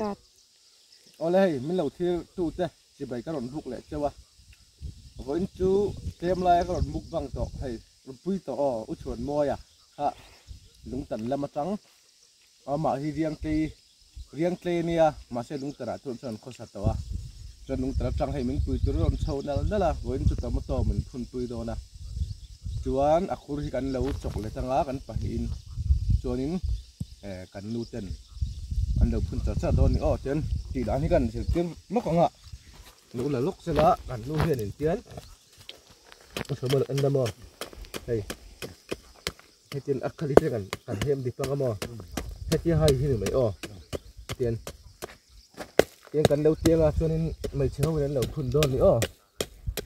จัดเอาเลยมันเราเที่ยวตู้เต้จะไปกระโดดบุกแหละเจ้าวะพออินจูเตรียมอะไรกระโดดบุกบังต่อให้รถปุ้ยต่ออุชวนมอยอ่ะฮะลุงตันแล้วมาจังเอามาที่เรียงตีเนี่ยมาเสลุงตระทุนส่วนข้อสัตว์ตัวจนลุงตระจังให้มันปุ้ยตัวร้อนเช่านั่นแหละพออินจูต่อมาต่อมันพุ่นปุ้ยโดนะจวนอักขุริกันเราจกเลยทั้งอากันไปอินจวนนี้กันนูเต็นอันเดียวพุ่นจะโดนนี่เจนตีด้านนี้กันเสียเตียนมกของอ่ะลูกละลูกเสละกันลูกเฮียนเตียนก็สมบูรณ์อันดามอเฮ้ยให้เตียนอักขลิตกันเฮียมดิบปังกมอให้เตียให้ที่หนึ่งไม่เตียนกันเดียวเตียนอ่ะส่วนนี้ไม่เชื่อว่าเราพุ่นโดนนี่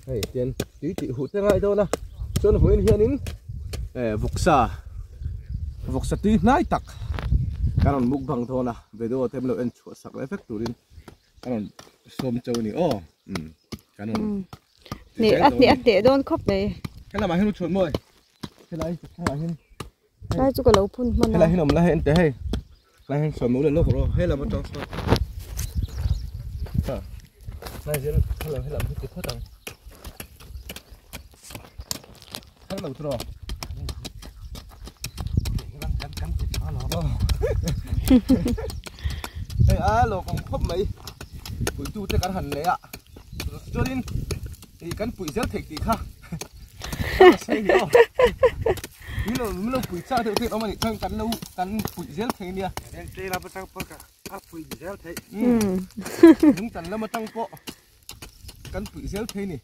เฮ้ยเตียนตีหูเตียนอะไรโดนนะส่วนหัวเฮียนินวุกษาตีน่ายตักการมุกบังโทนะเวโดเต็มเราเอ็นชัวสักเอฟเฟกต์ตัวนี้การสมเจ้านี่การนี่อัดเตะโดนครบเลยแค่ละมาให้รู้ชวนมวยแค่ละให้ได้จุกเหลาพุ่นมันแค่ละให้หนุ่มละให้เอ็นเตะให้ละให้สวนมุกเลยโลกของเราให้เรามาจองสวนนายเจ้าให้เราติดข้อตังให้เราตัวเฮ้ยโลกของครบไหมปุ๋ยจูจะกันหันเลยอ่ะจนนี่กันปุ๋ยเสียเทคดีค่ะใช่เหรอนี่เราปุ๋ยชาเท่าเอามาดิกันเรากันปุ๋ยเสียเทคเนี่ยเรื่องที่เราไปตั้งโป๊ะกันปุ๋ยเสียเทคถึงกันแล้วมาตั้งโป๊ะกันปุ๋ยเสียเทคนี่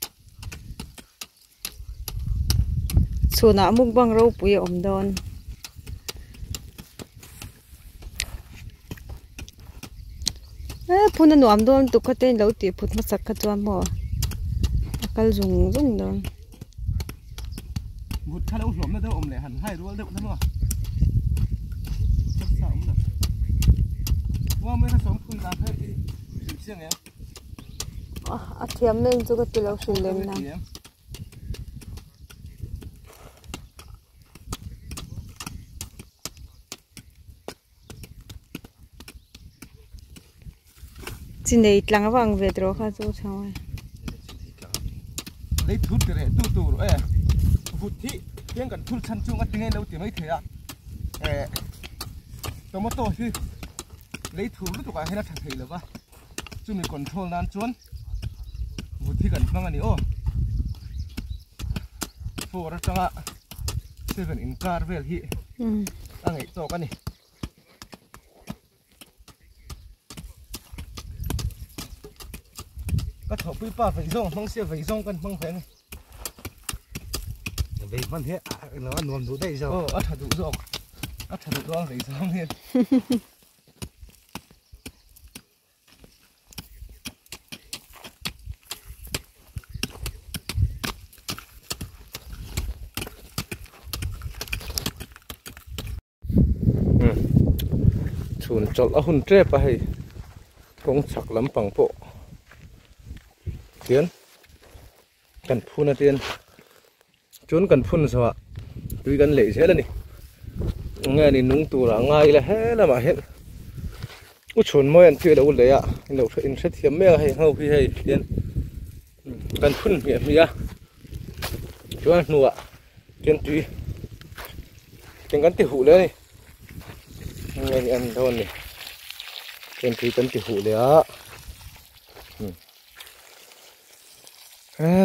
ส่วนมุกบังเราปุ๋ยอมดอนพุ่นหนูอมดอนตุกเต้นเราตีพุ่นมาสักขจวนบ่กัลจุงดอนบุตรข้าเราหลอมแล้วเด้ออมเลยหันให้รู้ว่าเด้อทั้งหมดสักสามนะว่าไม่ผสมคุณตาให้เสียงไงอาเทียมเล่นจุกตีเราชิลเล่นนะจินเดย์หลังว่างเวทโรค่ะจู่ช่วยเลยทุบเลยตู้พุทธิเพียงกันทุบชั้นจุงกันยังไงเราตีไม่เถียตัวมอโต้คือเลยทุบรู้ตัวกันให้เราถักเถียหรือวะจุ่มมีคอนโทรลนานจวนพุทธิกันบ้างอันนี้โฟร์จังอ่ะเซเว่นอินคาร์เวลฮีตั้งไอ้โตกันนี่ก็ถอดปุ้ยป้าไฟส่งต้องเสียไฟส่งกันบ้างแพงเด็กมันเฮ้ยเราหนุ่มดูได้ใช่ไหมอัฐดูส่งอัฐดูส่งไฟส่งเนี่ยชุนจอดหุ่นเจ็บไปกงฉักลำปังโปเตียนกันพูนเตียนจนกันพูนสวะดูกันเละเสียแล้วนี่ไงนี่นุ่งตัวละง่ายเลยเฮ้ยละมาเห็นอุชนมวยอันเชื่อเราเลยอ่ะเราอินเสถียรไม่ให้เฮาพี่ให้เตียนกันพูนเมียจวนหนัวเตียนจุยเตียนกันติหูเลยไงนี่อันโดนนี่เตียนจุยกันติหูเลยอ่ะ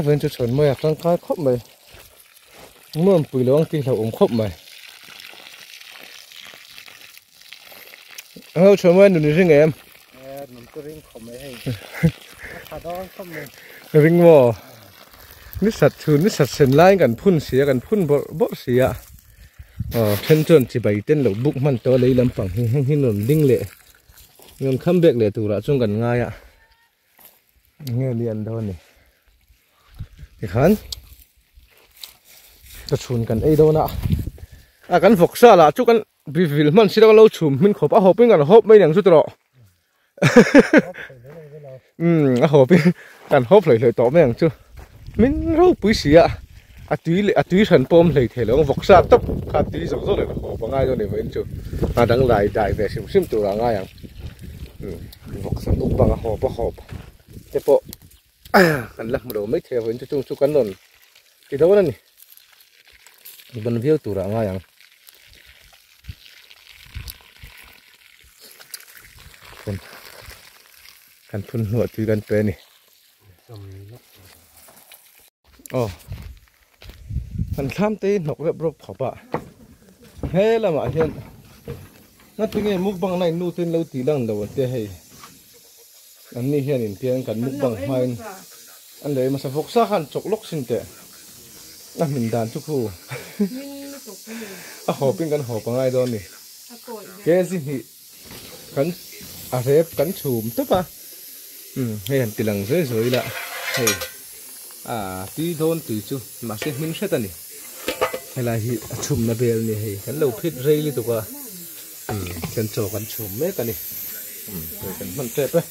เพื่อนจะชนมาอยากร่างกายครบไหมเมื่อปุ๋ยแล้วที่เราครบไหมชนมาหนูนี่ริงไงหนุ่มตัวริงขมไม่ให้ขาดองขมเลยริงวอนิสัตชูนิสัตเส้นไล่กันพุ่นเสียกันพุ่นบ่เสียเช่นจนจีบเต้นเราบุกมันตัวเลยลำฝังหินหนุนดิ้งเละเงินค้ำเบกเละตัวละจงกันง่ายอ่ะเงี้ยเรียนโดนนี่อีกครั้งจะชวนกันไอ้โดนะกันฟกซาละจุกันบิฟิลมันสิเราเราชุมมันขบหอบเป็นกันหอบไม่อย่างสุดหรอหอบเป็นกันหอบเลยต่อไม่อย่างจุมันเราปุ๋ยเสียตุ้ยฉันปมเลยเถอะแล้วฟกซาตับขาดตุ้ยสองโซ่เลยหอบง่ายตัวนี้เหมือนจุดังไหลได้แบบซิมตัวง่ายอย่าง vok sa uk bang hop te po kan lak mo mai the hin chu chu kan non ti do na ni ban view tu ra nga yang kan phun nuột từ gần bên này kan tham tê nọc rệp rộp khóc ạ hết là mà hiện nó tiếng nghe múc băng này nu tên lâu tí lăng đầu tê hay anh đi hiện tiền cần múc băng mai anh đấy mà sao phục sát hẳn chọc lốc xin tệ mình đàn chúc hù hộp bên cần hộp bằng ai đó nè cái gì thì cần rep cần chùm tốt à hay hẳn tí lăng rồi là hay tí thôn tí chú mà sẽ mình sẽ tận hay là chùm là bèo này hay cần lâu phết rây liên tục à cần chỗ cần chùm mấy cái này rồi cần phân tép ấy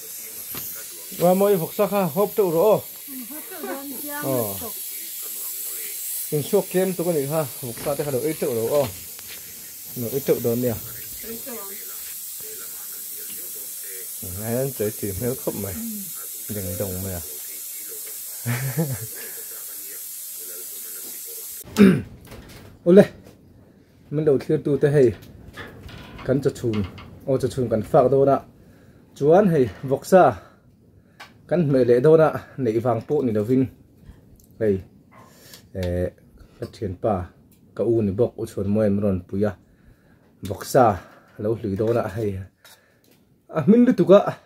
và mỗi phục sắc ha hộp trụ rõ mình xúc kem tụi con này ha phục sắc thì đầu ít trụ rõ nó ít trụ đó nè ngay anh chơi tìm hết khắp mày đừng đồng mày ôi mình đầu tiên tu tới hay cắn chặt chun cắn phạc đâu nè chuan hay vọc xa cắn mẹ lệ đâu nè nảy vàng bộ này đầu vinh đây cái thiền pa cái u này bọc u chuan mồi mình bùi à vọc xa lâu lưỡi đâu nè hay mình được tụi cả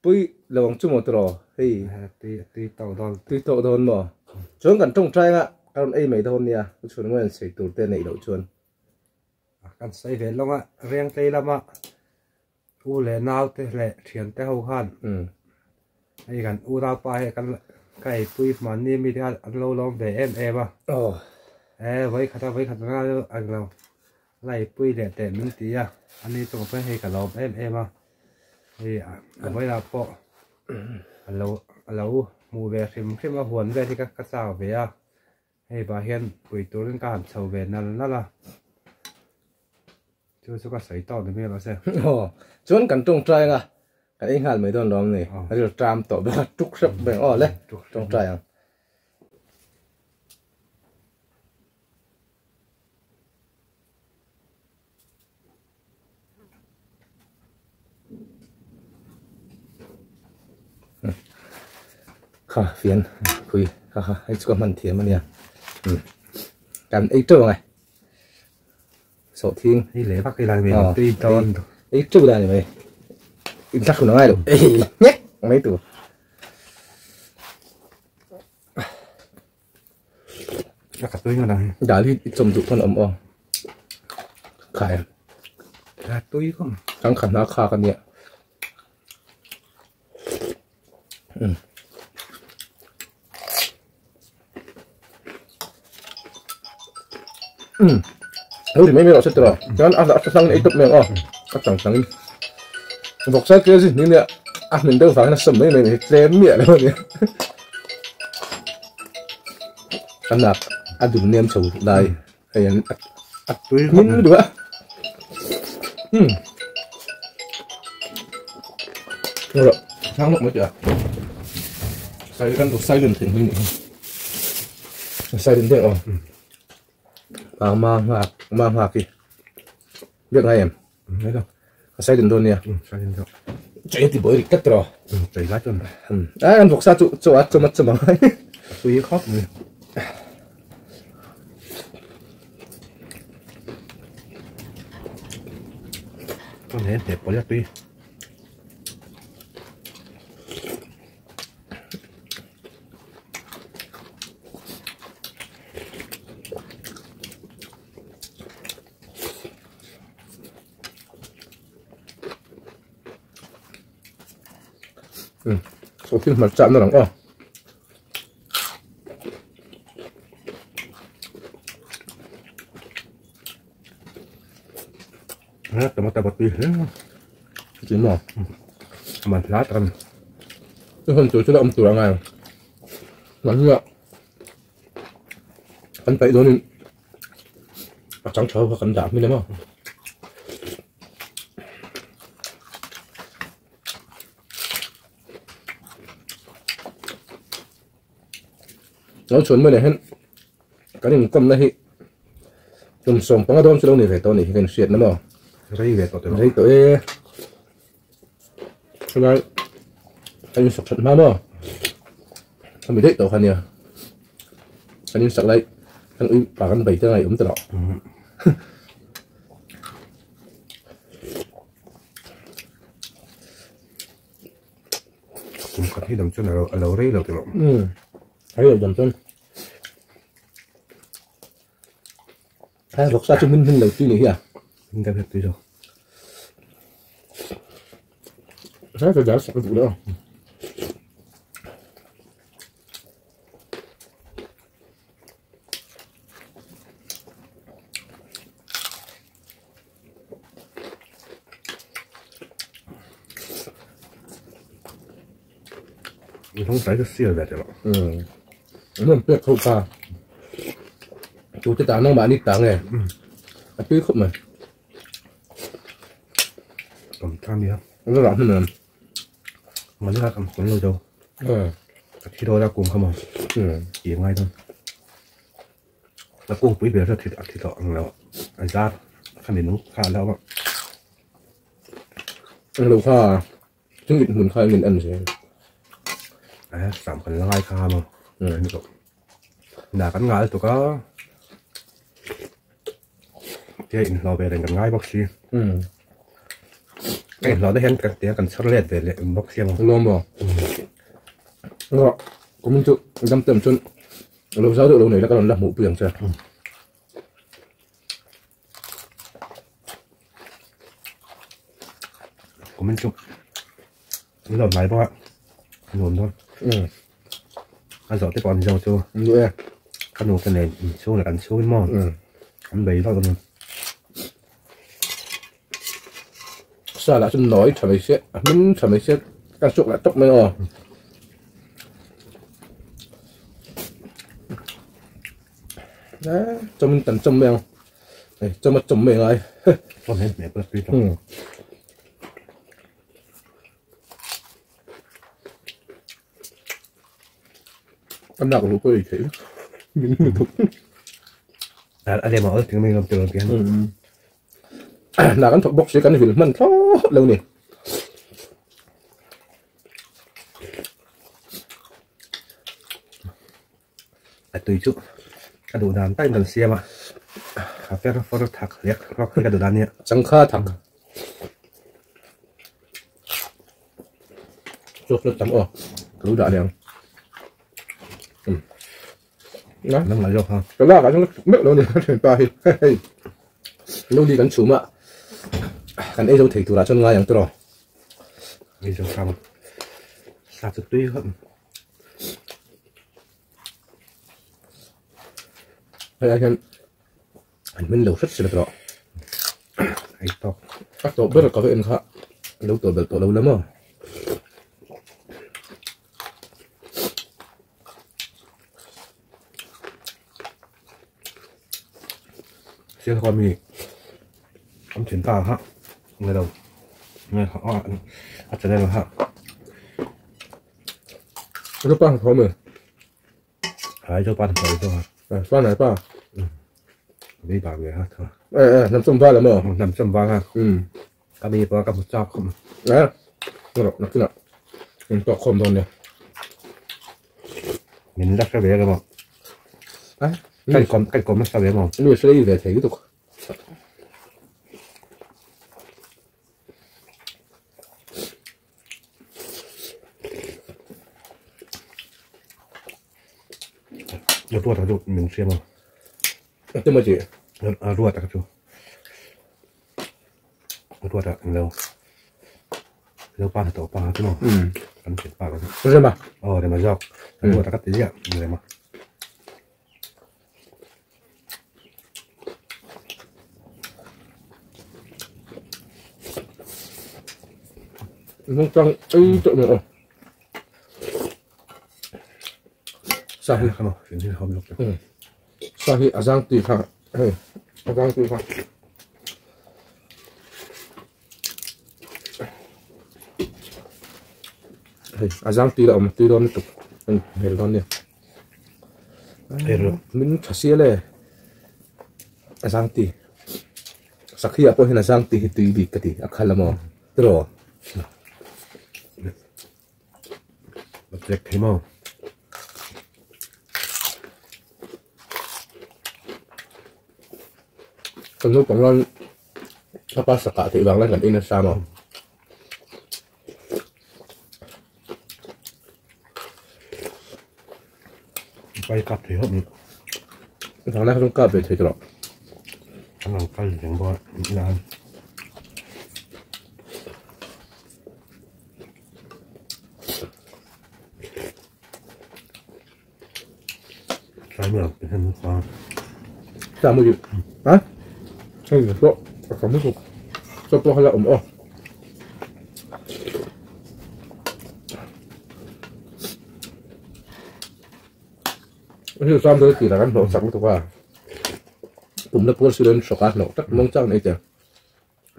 bùi lâu chung một trò hay tuy tàu đòn mà chuan cắn trong trai ngạ còn ấy mấy thôn nha, chuồn nguyên sẽ tụt tên này đậu chuồn. Cần xây về long á, riêng tây lắm á. U lệ nào tê lệ thiền tê hậu hàn. Ấy cần u đào bài cần cái bùi mà niêm đi ăn lâu lâu về em à. Với khát ra ăn nào. Lại bùi lệ tệ mình tí à. Anh đi trong phải hay cả lâu em à. Thì với là bộ lâu mù về khi mà huấn về thì các sao về à. Hey bà hiền buổi tối lên cả sầu về nó là chưa có sấy tao được nghe xem chuan cần trồng trai à cái anh hàn mấy đòn đó này cái được tram tổ bé trúc sập bèn lên trồng trai à phiền khui hay cho mình thiệt mà nè cầm ít trâu này sổ thiên đi lấy bắt cái này về tuy tròn ít trâu đây này ít chắc của nó ngay được nhét mấy tủ chắc cả túi như này đã đi trồng tụ con ẩm ong khải cả túi không căng khẩn nó khá con nhẹ thì mấy mình sẽ được cho ăn đã sang ấy tập miệng các chẳng sang vọc sát kia gì nhưng nè mình đâu phải là sầm mấy mình chém miệng đâu nhỉ ăn nạp ăn dùng nem sầu đây hay ăn túi nhưng được rồi sáng lúc mới chưa xay ăn được xay lên thì mình xay đến thế mang hoa kì biết ngay em thấy không xay đến đồn nè xay đến đâu chạy thì bơi cắt rồi chạy lá chân ăn vọc sa chỗ ăn cho mất cho bằng túi khóc rồi con này đẹp quá túi số phim mặt chạm nó đóng tomato batu chỉ mỏ mà lá trầm cái phần chuối cho ông tuổi ngày ngắn nhựa ăn tay rồi nên trắng trâu và cắn đạm như thế mà nó chuẩn mới này hết cái này cầm này chúng sống bằng đom cho này phải to này cái chuyện nó mà rây về tụi thấy tới cái anh sọc sạch mà anh bị đấy tàu khăn nhỉ anh sọc đấy anh uy bà anh bảy thế này tự đó cũng có thể làm cho nó lâu rây lâu tụi nó thấy rồi dần chân hay lột ra cho mình đầu tiên này à mình cảm thấy tùy rồi thấy phải giá sọc cái vụ đó mình không phải cái siêu về rồi nó biết không pa chú cái tảng nó bạn đi tảng này anh biết không mà cầm tham đi không nó lắm hơn mà nó cầm cuốn lâu đâu khi đó ra cùng không chỉ ngay thôi là cùng quý biệt là thịt thọ nó anh ra khăn đến nó khá lâu anh đâu pha chứng định mình khai mình ăn gì sắm phần lai kha mà là cắn ngái tụi có cái nó về đánh cắn ngái bóc xì cái nó đã hẹn cái tiếng cắn sắt lẹt về bóc xì mà luôn mà rồi cũng mình chụp đâm tầm chân lâu sáu được lâu này là còn làm mũ biển chưa của mình chụp lợn máy bao ạ ngon thôi ăn rõ cái còn dầu chưa vậy ăn đồ cái này số là ăn số cái món ăn bấy vào rồi sao lại chân nói thằng này sẽ mình thằng này sẽ càng chụp lại tóc mấy rồi đấy cho mình tận trong mèo này cho mặt chồng mèo này con hết mẹ bớt đi rồi ăn nào cũng có ý thế mình thuộc anh em ở thì mình làm trường tiếng là ăn thuộc bốc sẽ cắn vì mình khó lâu nè tùy chút cái đồ đàn tay mình xem mà cà phê nó phô thạc liệt cái đồ đàn này chẳng khá thẳng chốt nó tắm cái đã đèn nó là dọc ha cái là cái nó mệt lâu nè chuyển tay lâu đi cắn chú mà cắn ấy đâu thể tụ ra chân ngayอย่างตัว đi trong xong sao thực tùy hơn anh mình lâu rất là rõ ấy to các tổ biết là có chuyện khác lâu tổ bel tổ lâu lắm rồi chưa con mì ông chuyển tàu ha người đầu người họ ăn cho nên là ha cái pan khó mà hãy cho pan tới thôi pan này pa đi bảo người ha thôi nằm trong vai là mà nằm trong vai ha cái gì có cái một chọc không đấy rồi nó cứ nào to khom thôi nè mình đặt cái bé cái mà cái con nó sao bé mà nuôi sẽ đi về thấy cái tục ruột ruột ruột mình xem mà thế mà chị ruột à chú ruột à lâu lâu ba tổ ba chứ mà ăn chuyển ba rồi mà để mà dọc ruột à cắt tí ạ người mà không trong ấy chỗ nữa sao hi không chuyển đi không được sao hi à giang tùy khang à giang tùy khang à giang tùy là một tùy đón tục về đón nè mình chả xia lệ sang ti sắc khi apa hina sang ti tu bi kati akhala mo tro Đẹp thế mà. kan lu panglan apa saka ti bang lan kan ina sama Bay cắt thế không? thằng này không cặp về thế rồi Thằng nào cắt tiếng bò là trái mượn cái thân khoa. sao mới được hả hay là đó không biết không sao tôi hay là ổn ổn cái sao tôi chỉ là cái độ sẵn thôi à cũng là quân sư đến sọc ăn nổ chắc mong chắc này chứ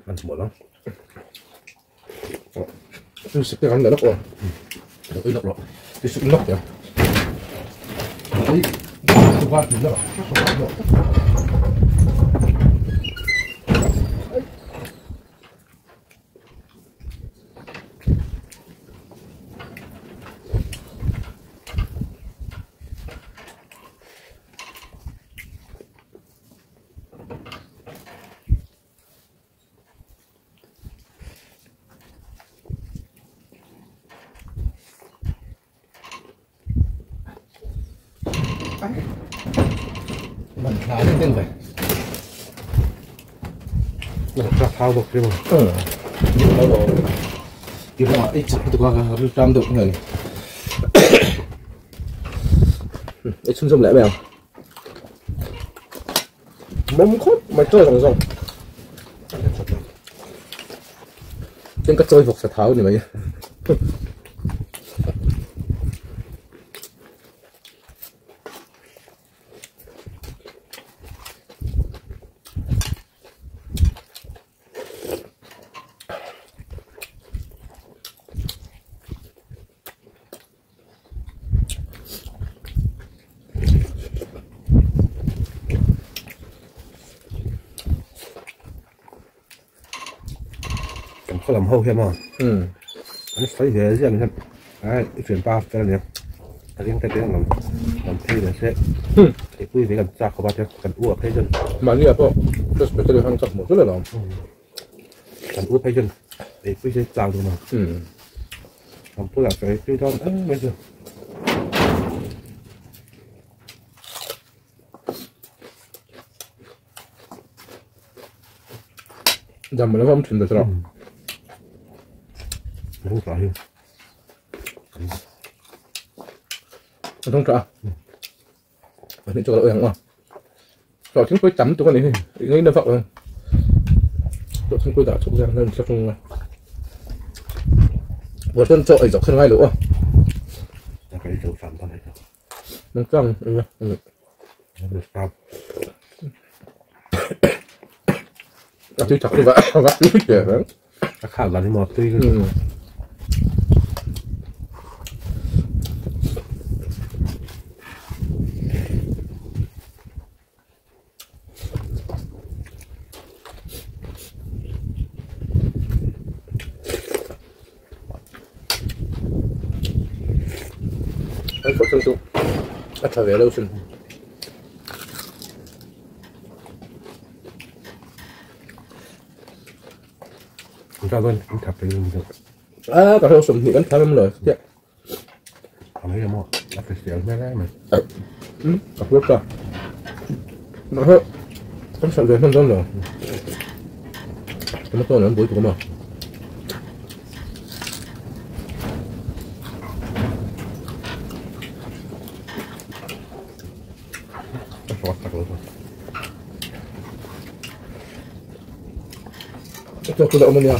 Ăn một lắm. tôi sẽ cái ăn được rồi tôi được rồi tôi sẽ nóc kìa đấy tôi qua thì nữa mình khá lên tên vậy Chắc thao bọc thế mà. nhưng mà đồ kiểu mà ít chút tôi qua cái trăm được này ít xung xung lại bèo mông khốt mày chơi thằng rồng trên cái chơi phục sẽ tháo này mày Có làm hâu thêm mà. Anh phải về riêng xem. Đấy, chuyển ba cái này. Anh riêng tay tiếng làm thay là sẽ. Thì quý vị cần ra khó bắt cần uống hay dân. mà như là po rất là tôi hàng chặt một rất là lòng Cần uống hay dân. Để quý vị chào được mà. Làm tôi làm cái tiêu thon bây giờ. giảm nó không chuyển được rồi Không phải hiểu. không trả và những chỗ lỗi hàng rồi chúng tôi chấm tụi con này ngay nó vọng rồi tụi chúng tôi đã chụp ra nên cho chúng vừa chân trội dọc thân ngay lỗ Là cái dấu phạm con này. nó căng Nó được sao? chứ chặt như vậy vắt nước kìa đó Nó khá là đi một tuy anh có chân tụ trở về đâu xin Ra luôn, anh thập cái gì được. cả theo sùng thì vẫn khá lắm lời dạ Còn mấy cái mọ, nó phải xéo mấy cái mà. gặp lúc rồi nó hết nó sợ về không rồi nó to nữa buổi của mà Nó xót thật luôn. cho tôi đậu mình nha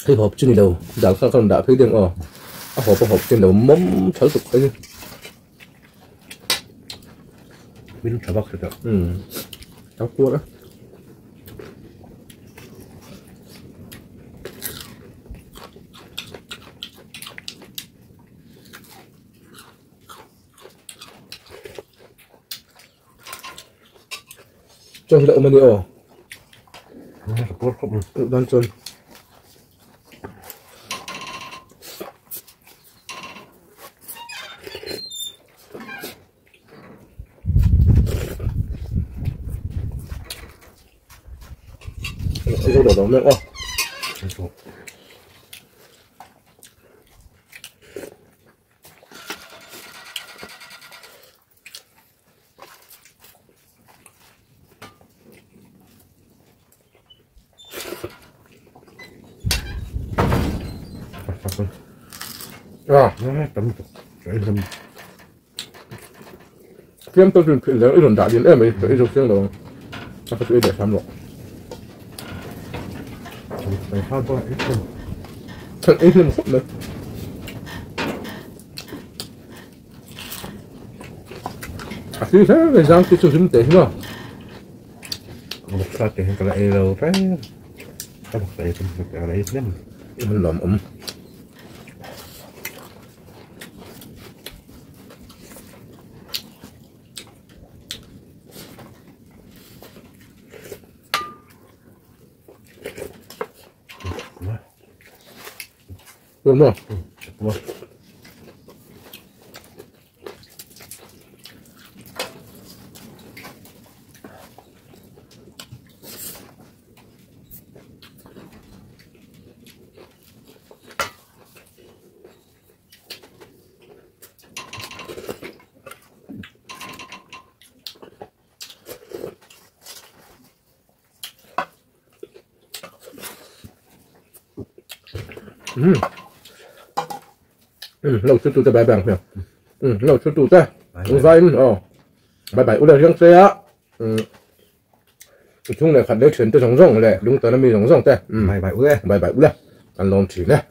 cái hộp trên đầu đã con đã thấy điện hộp trên đầu mắm thở tục đấy Mình phải bóc được. cháu cua đó cho thì lại mà đi ồ Bột không. đơn chân cái đồ nữa ô Tấm tấm. kiếm tôi truyền khuyên là ít lần đã đến em ấy phải dùng tiếng rồi chắc phải để làm rồi Phải pha qua ít hơn. thật ít lên một phút nữa thì thế người giang cái số chúng tế mà Một sát thì cái này lâu phải. Cái này cái này lắm. mình làm ấm đúng không? Lâu chút tụi bài bằng nhỉ? Lâu chút tụi ta, vay bài udah riêng xe á, chung này khẩn đấy chuyển từ giống rộng này, đúng tới nó mi giống rộng ta, Bài bài ue. bài udah, ăn lon chỉ này.